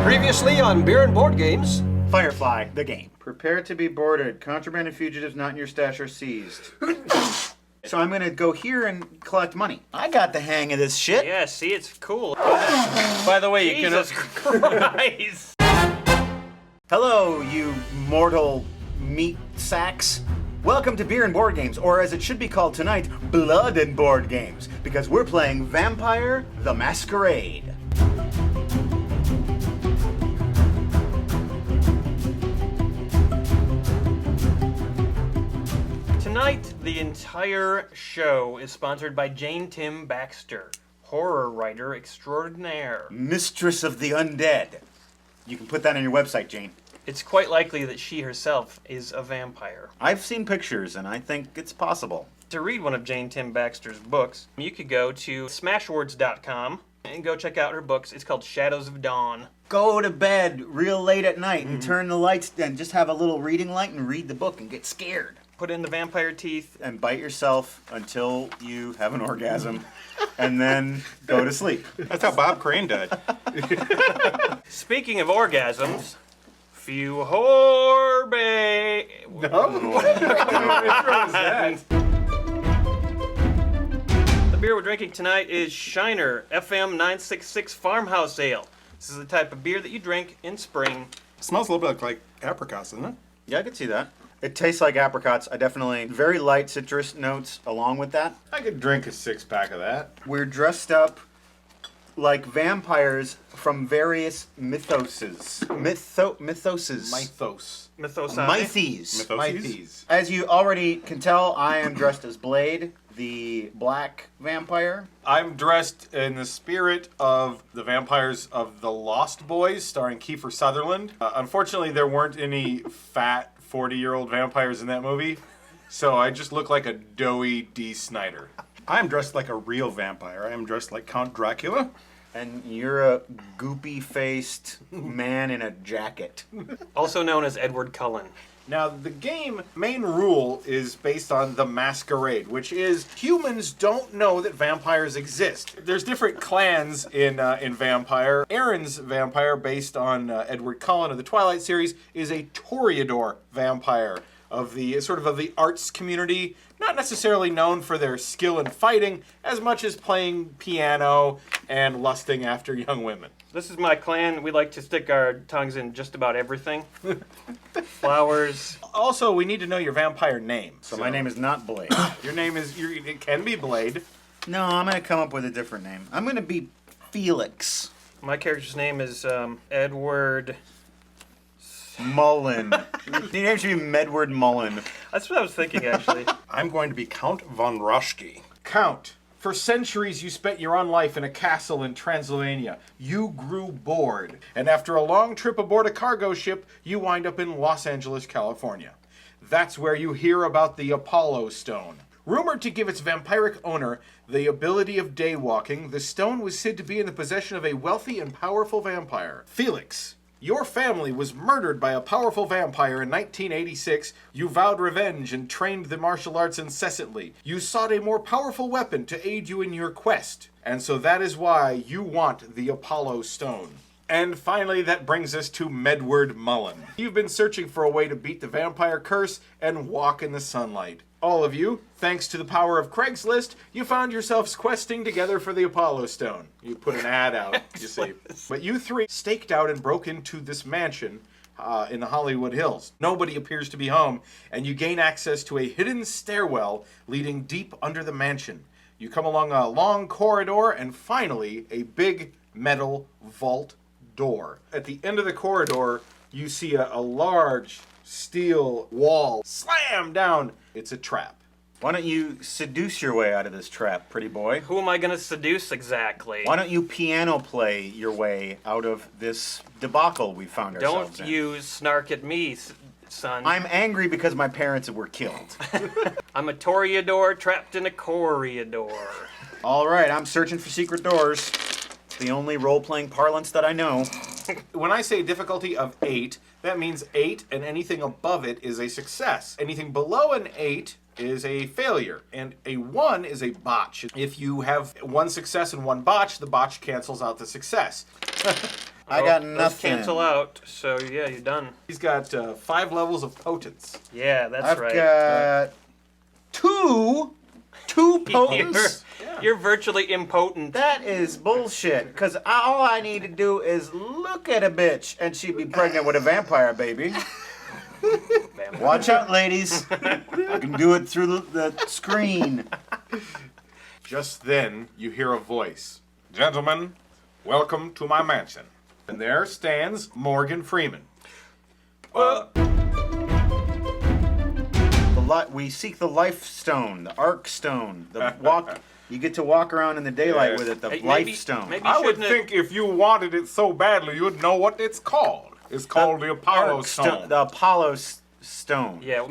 Previously on Beer and Board Games. Firefly, the game. Prepare to be boarded. Contraband and fugitives not in your stash are seized. So I'm going to go here and collect money. I got the hang of this shit. Yeah, see, it's cool. By the way, you Jesus Christ! Hello, you mortal meat sacks. Welcome to Beer and Board Games, or as it should be called tonight, Blood and Board Games, because we're playing Vampire the Masquerade. Tonight, the entire show is sponsored by Jane Tim Baxter, horror writer extraordinaire. Mistress of the Undead. You can put that on your website, Jane. It's quite likely that she herself is a vampire. I've seen pictures, and I think it's possible. To read one of Jane Tim Baxter's books, you could go to smashwords.com and go check out her books. It's called Shadows of Dawn. Go to bed real late at night and turn the lights and just have a little reading light and read the book and get scared. Put in the vampire teeth. And bite yourself until you have an orgasm, and then go to sleep. That's how Bob Crane died. Speaking of orgasms, few horbe. The beer we're drinking tonight is Shiner FM 966 Farmhouse Ale. This is the type of beer that you drink in spring. Smells a little bit like apricots, doesn't it? Yeah, I could see that. It tastes like apricots. I definitely, very light citrus notes along with that. I could drink a six-pack of that. We're dressed up like vampires from various mythoses. Mythoses. Mythos. Mythosai. Mythes. Mythes. As you already can tell, I am dressed as Blade, the black vampire. I'm dressed in the spirit of the Vampires of the Lost Boys, starring Kiefer Sutherland. Unfortunately, there weren't any fat 40-year-old vampires in that movie, so I just look like a doughy D. Snyder. I'm dressed like a real vampire. I am dressed like Count Dracula. And you're a goopy-faced man in a jacket. Also known as Edward Cullen. Now, the game main rule is based on the Masquerade, which is humans don't know that vampires exist. There's different clans in Vampire. Aaron's vampire, based on Edward Cullen of the Twilight series, is a Toreador vampire of the arts community, not necessarily known for their skill in fighting as much as playing piano and lusting after young women. This is my clan. We like to stick our tongues in just about everything. Flowers. Also, we need to know your vampire name. So my name is not Blade. Your name is, it can be Blade. No, I'm going to come up with a different name. I'm going to be Felix My character's name is Edward. Mullen. Your name should be Medward Mullen. That's what I was thinking, actually. I'm going to be Count von Roschke. Count. For centuries you spent your own life in a castle in Transylvania. You grew bored, and after a long trip aboard a cargo ship, you wind up in Los Angeles, California. That's where you hear about the Apollo Stone. Rumored to give its vampiric owner the ability of daywalking, the stone was said to be in the possession of a wealthy and powerful vampire. Felix, your family was murdered by a powerful vampire in 1986. You vowed revenge and trained the martial arts incessantly. You sought a more powerful weapon to aid you in your quest. And so that is why you want the Apollo Stone. And finally, that brings us to Medward Mullen. You've been searching for a way to beat the vampire curse and walk in the sunlight. All of you, thanks to the power of Craigslist, you found yourselves questing together for the Apollo Stone. You put an ad out, you see. But you three staked out and broke into this mansion in the Hollywood Hills. Nobody appears to be home, and you gain access to a hidden stairwell leading deep under the mansion. You come along a long corridor, and finally, a big metal vault door. At the end of the corridor, you see a large steel wall slam down. It's a trap. Why don't you seduce your way out of this trap, pretty boy? Who am I going to seduce exactly? Why don't you piano play your way out of this debacle we found ourselves in? Don't you snark at me, son. I'm angry because my parents were killed. I'm a Toreador trapped in a corridor. All right, I'm searching for secret doors. It's the only role-playing parlance that I know. When I say difficulty of 8, that means 8 and anything above it is a success. Anything below an 8 is a failure, and a 1 is a botch. If you have one success and one botch, the botch cancels out the success. I got Those nothing. cancel out, so yeah, you're done. He's got 5 levels of potence. Yeah, that's I've right. got two potents. You're virtually impotent. That is bullshit. Because all I need to do is look at a bitch and she'd be pregnant with a vampire baby. Watch out, ladies. I can do it through the screen. Just then, you hear a voice. Gentlemen, welcome to my mansion. And there stands Morgan Freeman. We seek the life stone, the arc stone, the walk. You get to walk around in the daylight Yes. with it, the Hey, life stone. maybe I would shouldn't have- think if you wanted it so badly, you'd know what it's called. It's called the Apollo Arc Stone. The Apollo stone. Yeah,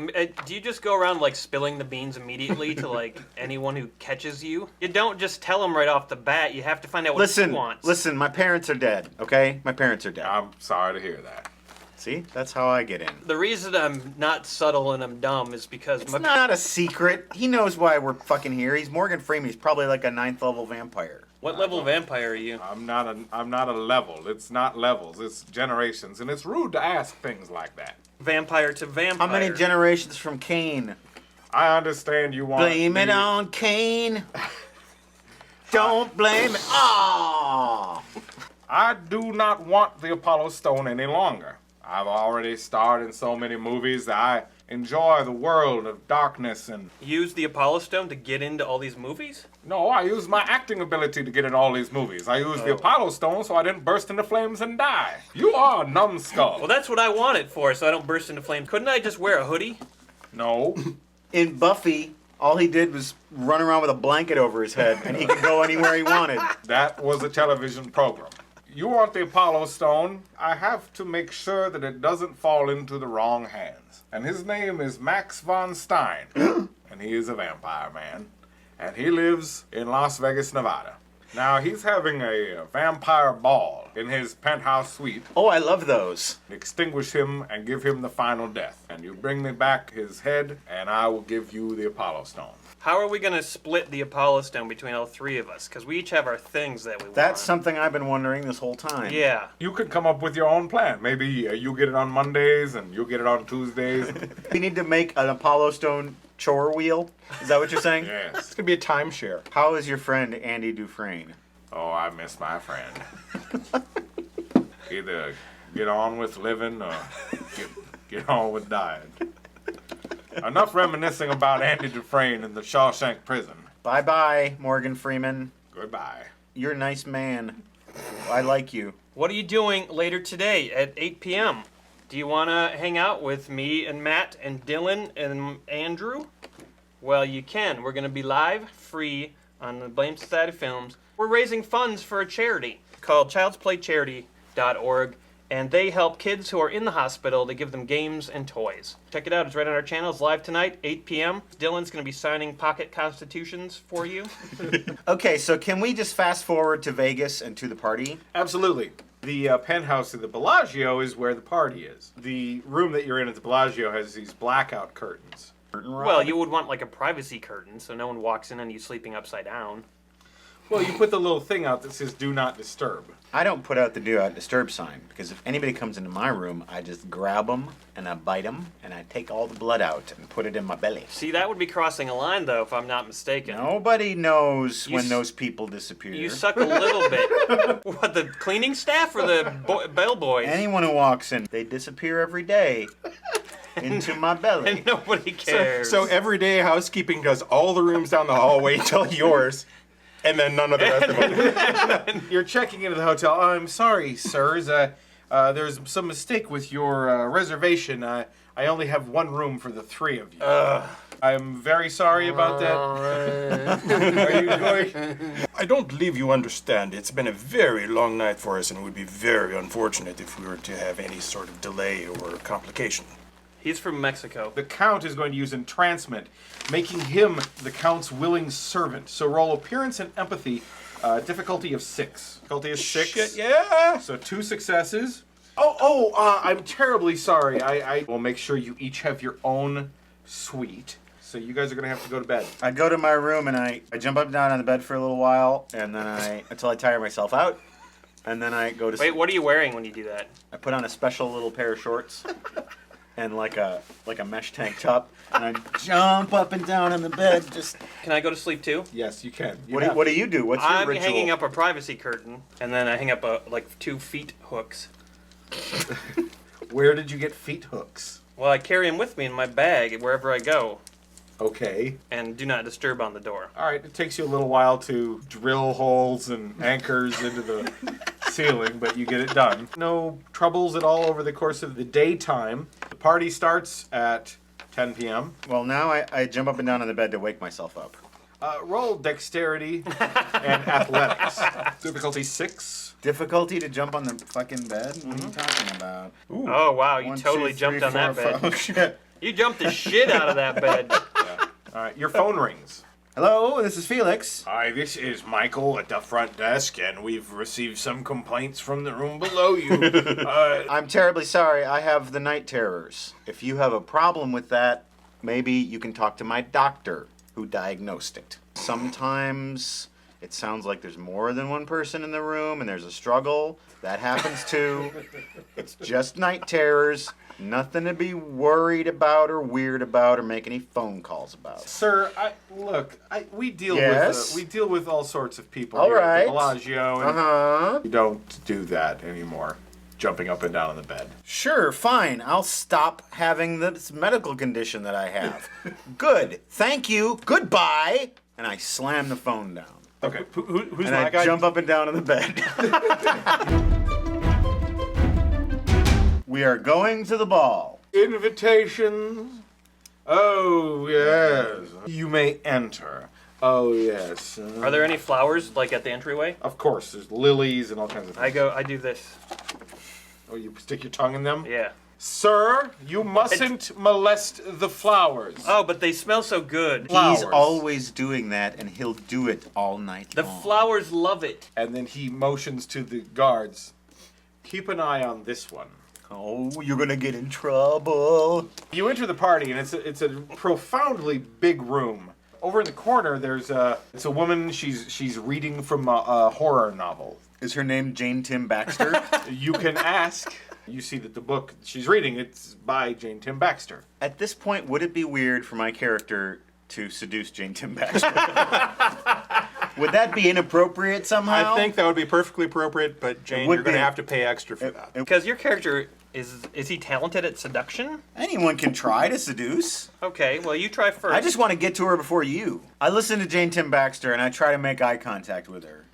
do you just go around like spilling the beans immediately to like anyone who catches you? You don't just tell them right off the bat. You have to find out what he wants. Listen, my parents are dead, okay? My parents are dead. I'm sorry to hear that. See? That's how I get in. The reason I'm not subtle and I'm dumb is because It's not a secret. He knows why we're fucking here. He's Morgan Freeman. He's probably like a 9th level vampire. What level vampire are you? I'm not a level. It's not levels. It's generations, and it's rude to ask things like that. Vampire to vampire. How many generations from Cain? I understand you want Blame it the- on Cain. Don't blame it. Ah! I do not want the Apollo Stone any longer. I've already starred in so many movies that I enjoy the world of darkness and... Use the Apollo Stone to get into all these movies? No, I use my acting ability to get in all these movies. I use the Apollo Stone so I didn't burst into flames and die. You are a numbskull. Well, that's what I want it for, so I don't burst into flames. Couldn't I just wear a hoodie? No. In Buffy, all he did was run around with a blanket over his head, and he could go anywhere he wanted. That was a television program. You want the Apollo Stone, I have to make sure that it doesn't fall into the wrong hands. And his name is Max von Stein. And he is a vampire man. And he lives in Las Vegas, Nevada. Now, he's having a vampire ball in his penthouse suite. Oh, I love those. Extinguish him and give him the final death. And you bring me back his head, and I will give you the Apollo Stone. How are we going to split the Apollo Stone between all 3 of us? Because we each have our things that we want. That's something I've been wondering this whole time. Yeah. You could come up with your own plan. Maybe you get it on Mondays, and you get it on Tuesdays. We need to make an Apollo Stone chore wheel. Is that what you're saying? Yes. It's gonna be a timeshare. How is your friend Andy Dufresne? Oh, I miss my friend. Either get on with living or get on with dying. Enough reminiscing about Andy Dufresne in the Shawshank prison. Bye-bye, Morgan Freeman. Goodbye. You're a nice man. I like you. What are you doing later today at 8 p.m.? Do you want to hang out with me and Matt and Dylan and Andrew? Well, you can. We're going to be live, free, on the Blame Society Films. We're raising funds for a charity called childsplaycharity.org, and they help kids who are in the hospital. They give them games and toys. Check it out. It's right on our channel. It's live tonight, 8 p.m. Dylan's going to be signing pocket constitutions for you. Okay, so can we just fast forward to Vegas and to the party? Absolutely. The penthouse of the Bellagio is where the party is. The room that you're in at the Bellagio has these blackout curtains. Well, you would want like a privacy curtain so no one walks in on you sleeping upside down. Well, you put the little thing out that says "Do Not Disturb." I don't put out the do not disturb sign because if anybody comes into my room, I just grab them and I bite them and I take all the blood out and put it in my belly. See, that would be crossing a line, though, if I'm not mistaken. Nobody knows You when s- those people disappear. You suck a little bit. What, the cleaning staff or the bellboys? Anyone who walks in, they disappear every day into my belly. And nobody cares. So every day housekeeping does all the rooms down the hallway till yours, and then none of the rest of them. You're checking into the hotel. I'm sorry, sirs. There's some mistake with your reservation. I only have one room for the 3 of you. I'm very sorry about that. Are you going? I don't believe you understand. It's been a very long night for us, and it would be very unfortunate if we were to have any sort of delay or complication. He's from Mexico. The Count is going to use entrancement, making him the Count's willing servant. So roll appearance and empathy, difficulty of 6. Difficulty is 6. Shit, yeah. So 2 successes. I'm terribly sorry. I will make sure you each have your own suite. So you guys are gonna have to go to bed. I go to my room and I jump up and down on the bed for a little while and then until I tire myself out. and then I go to Wait, sleep. what are you wearing when you do that? I put on a special little pair of shorts and like a mesh tank top, and I jump up and down in the bed. Just Can I go to sleep too? Yes, you can. what do you do? What's your I'm ritual? hanging up a privacy curtain, and then I hang up like 2 feet hooks. Where did you get feet hooks? Well, I carry them with me in my bag wherever I go, Okay. and do not disturb on the door. All right, it takes you a little while to drill holes and anchors into the ceiling, but you get it done. No troubles at all over the course of the daytime. The party starts at 10 p.m. Well, now I jump up and down in the bed to wake myself up. Roll dexterity and athletics. Difficulty 6. Difficulty to jump on the fucking bed? What are you talking about? Ooh. Oh, wow, you 1, totally 2, 3, jumped on that 4, bed. 5. Oh, shit. You jumped the shit out of that bed. All right, your phone rings. Hello, this is Felix. Hi, this is Michael at the front desk, and we've received some complaints from the room below you. I'm terribly sorry. I have the night terrors. If you have a problem with that, maybe you can talk to my doctor who diagnosed it. Sometimes it sounds like there's more than one person in the room and there's a struggle. That happens too. It's just night terrors. Nothing to be worried about or weird about or make any phone calls about. Sir, we deal Yes? with we deal with all sorts of people All here at the right. Bellagio, and Uh-huh. you don't do that anymore. Jumping up and down on the bed. Sure, fine. I'll stop having this medical condition that I have. Good. Thank you. Goodbye. And I slam the phone down. Okay. Who's And my I guy? jump up and down in the bed. We are going to the ball. Invitations. Oh yes. You may enter. Oh yes. Are there any flowers, like at the entryway? Of course, there's lilies and all kinds of things. I do this. Oh, you stick your tongue in them? Yeah. Sir, you mustn't molest the flowers. Oh, but they smell so good. Flowers. He's always doing that, and he'll do it all night The long. flowers love it. And then he motions to the guards. Keep an eye on this one. Oh, you're gonna get in trouble. You enter the party, and it's a profoundly big room. Over in the corner, it's a woman. She's reading from a horror novel. Is her name Jane Tim Baxter? You can ask. You see that the book she's reading, it's by Jane Tim Baxter. At this point, would it be weird for my character to seduce Jane Tim Baxter? Would that be inappropriate somehow? I think that would be perfectly appropriate, but Jane, would you're going be. to have to pay extra for that. Because your character is he talented at seduction? Anyone can try to seduce. Okay, well you try first. I just want to get to her before you. I listen to Jane Tim Baxter and I try to make eye contact with her.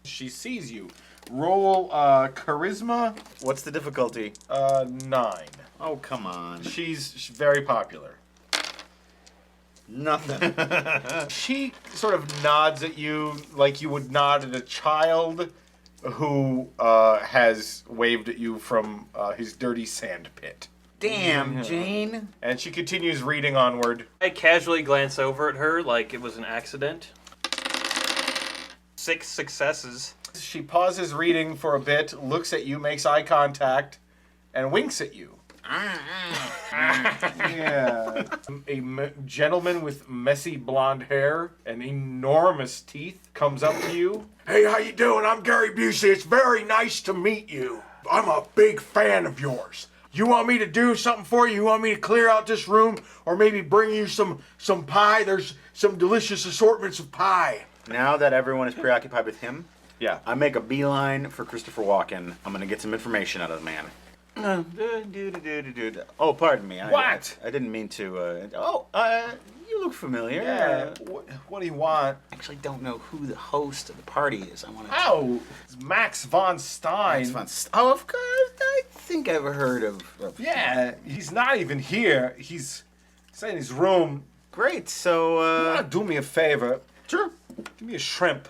She sees you. Roll charisma. What's the difficulty? 9. Oh, come on. She's very popular. Nothing. She sort of nods at you like you would nod at a child who has waved at you from his dirty sand pit. Damn, Jane. And she continues reading onward. I casually glance over at her like it was an accident. 6 successes. She pauses reading for a bit, looks at you, makes eye contact, and winks at you. Yeah. Gentleman with messy blonde hair and enormous teeth comes up to you. Hey, how you doing? I'm Gary Busey. It's very nice to meet you. I'm a big fan of yours. You want me to do something for you? You want me to clear out this room or maybe bring you some pie? There's some delicious assortments of pie. Now that everyone is preoccupied with him, Yeah. I make a beeline for Christopher Walken. I'm going to get some information out of the man. Oh, pardon me. What? I didn't mean to. You look familiar. Yeah. What do you want? I actually don't know who the host of the party is. I want to. Oh, it's Max von Stein. Oh, of course. I think I've heard of. Yeah, he's not even here. He's in his room. Great. So, Do me a favor. sure. Give me a shrimp.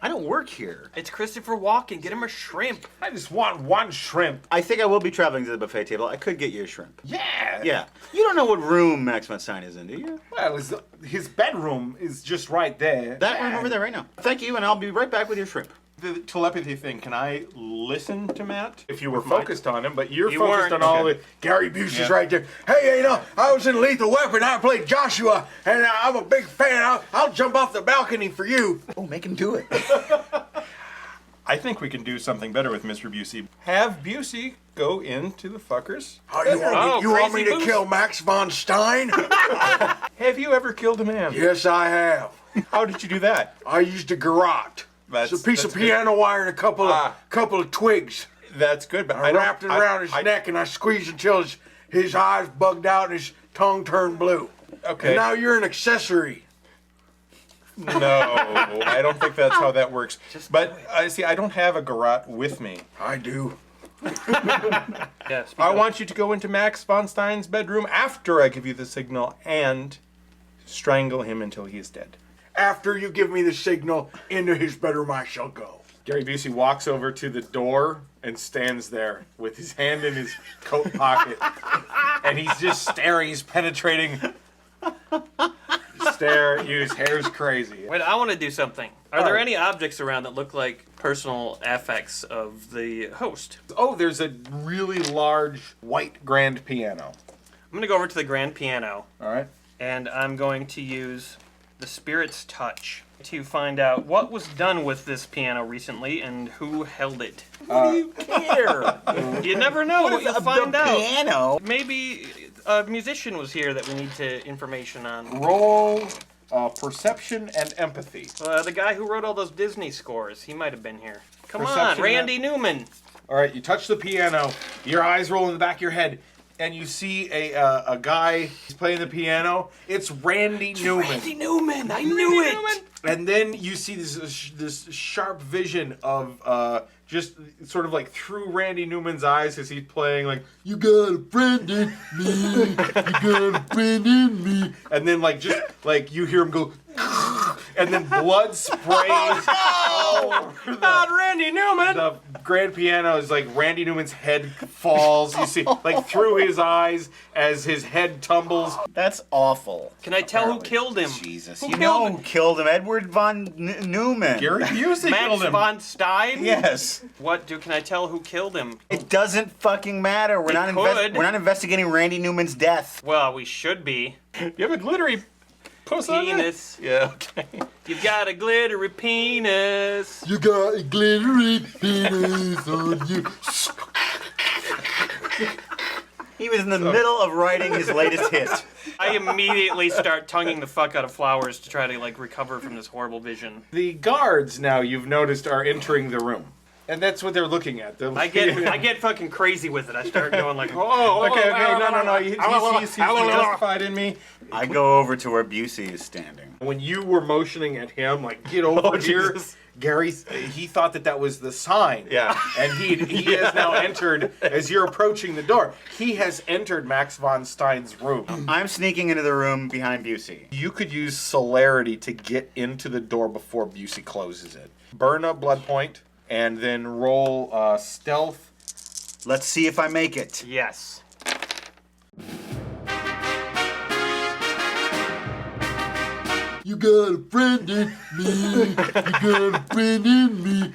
I don't work here. It's Christopher Walken. Get him a shrimp. I just want one shrimp. I think I will be traveling to the buffet table. I could get you a shrimp. Yeah. Yeah. You don't know what room Max von Stein is in, do you? Well, his bedroom is just right there. That room over there right now. Thank you, and I'll be right back with your shrimp. The telepathy thing, can I listen to Matt? If you were With my- focused on him, but you're You focused weren't. on all Okay. the Gary Busey's Yeah. right there. Hey, I was in Lethal Weapon. I played Joshua, and I'm a big fan. I'll jump off the balcony for you. Oh, make him do it. I I think we can do something better with Mr. Busey. Have Busey go into the fuckers. Oh, you want me, Crazy Boots? to kill Max von Stein? Have you ever killed a man? Yes, I have. How did you do that? I used a garrote. It's a piece of piano wire and a couple of twigs. That's good, but I wrapped it around his neck and I squeezed until his eyes bugged out and his tongue turned blue. Okay. And now you're an accessory. No, I don't think that's how that works. But I see, I don't have a garrote with me. I do. Yes. I want you to go into Max von Stein's bedroom after I give you the signal and strangle him until he is dead. After you give me the signal, into his bedroom I shall go. Gary Busey walks over to the door and stands there with his hand in his coat pocket. And he's just staring. He's penetrating. Stare at you. His hair's crazy. Wait, I want to do something. Are there any objects around that look like personal affects of the host? Oh, there's a really large white grand piano. I'm going to go over to the grand piano, All right. and I'm going to use the Spirit's Touch to find out what was done with this piano recently and who held it. What do you care? You never know what you'll find the out. piano. Maybe a musician was here that we need information on. Roll perception and empathy. The guy who wrote all those Disney scores, he might have been here. Come on, Perception, Randy Newman. All right, you touch the piano. Your eyes roll in the back of your head, and you see a guy. He's playing the piano. It's Randy Newman. Randy Newman, I knew it. And then you see this sharp vision of just sort of like through Randy Newman's eyes as he's playing like, you got a friend in me, you got a friend in me. And then like just like you hear him go, and then blood sprays over Not Randy Newman. the grand piano is like Randy Newman's head falls. You see like through his eyes as his head tumbles. That's awful. Can I tell who killed him? Jesus. Who You killed know him? who killed him? Edward von Newman. Gary Busey Max killed him. von Stein? Yes. Can I tell who killed him? It doesn't fucking matter. We're It not could. we're not investigating Randy Newman's death. Well, we should be. You have a glittery puss on there? Penis. Yeah, okay. You've got a glittery penis. You got a glittery penis on you. He was in the middle of writing his latest hit. I immediately start tonguing the fuck out of Flowers to try to like recover from this horrible vision. The guards now you've noticed are entering the room. And that's what they're looking at. They're I get fucking crazy with it. I start going like, oh, Okay, no. He's justified in me. I go over to where Busey is standing. When you were motioning at him, like, get over here, Jesus. Gary, he thought that was the sign. Yeah. And he has now entered, as you're approaching the door, he has entered Max von Stein's room. I'm sneaking into the room behind Busey. You could use celerity to get into the door before Busey closes it. Burn a blood point, and then roll stealth. Let's see if I make it. yes. You got a friend in me. You got a friend in me.